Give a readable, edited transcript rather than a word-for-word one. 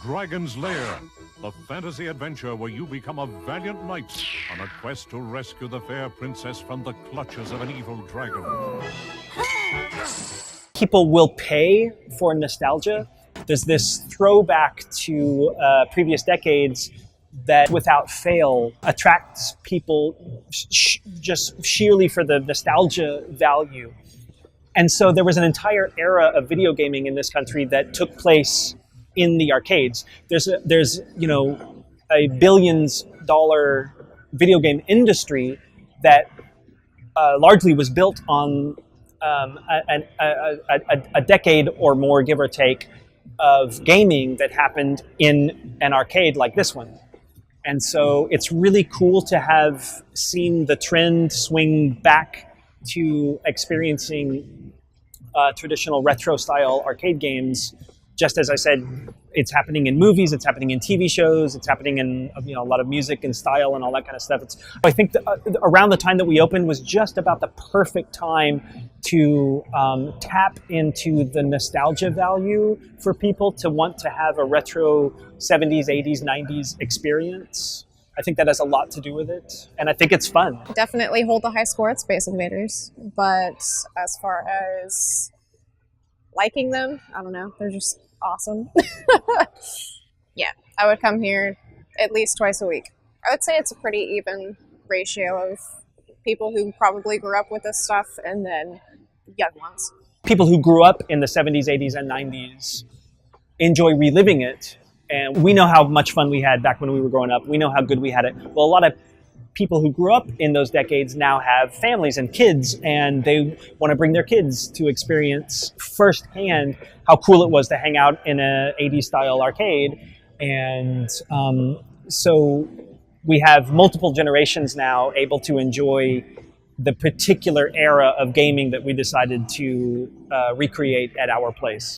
Dragon's Lair, the fantasy adventure where you become a valiant knight on a quest to rescue the fair princess from the clutches of an evil dragon. People will pay for nostalgia. There's this throwback to previous decades that without fail attracts people just sheerly for the nostalgia value. And so there was an entire era of video gaming in this country that took place in the arcades. There's a billions-dollar video game industry that largely was built on a decade or more, give or take, of gaming that happened in an arcade like this one. And so it's really cool to have seen the trend swing back to experiencing traditional retro-style arcade games. Just as I said, it's happening in movies, it's happening in TV shows, it's happening in a lot of music and style and all that kind of stuff. I think around the time that we opened was just about the perfect time to tap into the nostalgia value for people to want to have a retro 70s, 80s, 90s experience. I think that has a lot to do with it, and I think it's fun. Definitely hold the high score at Space Invaders, but as far as liking them, I don't know, they're just awesome. Yeah, I would come here at least twice a week. I would say it's a pretty even ratio of people who probably grew up with this stuff and then young ones. People who grew up in the 70s, 80s, and 90s enjoy reliving it. And we know how much fun we had back when we were growing up. We know how good we had it. Well, a lot of people who grew up in those decades now have families and kids, and they want to bring their kids to experience firsthand how cool it was to hang out in a 80s style arcade. And so we have multiple generations now able to enjoy the particular era of gaming that we decided to recreate at our place.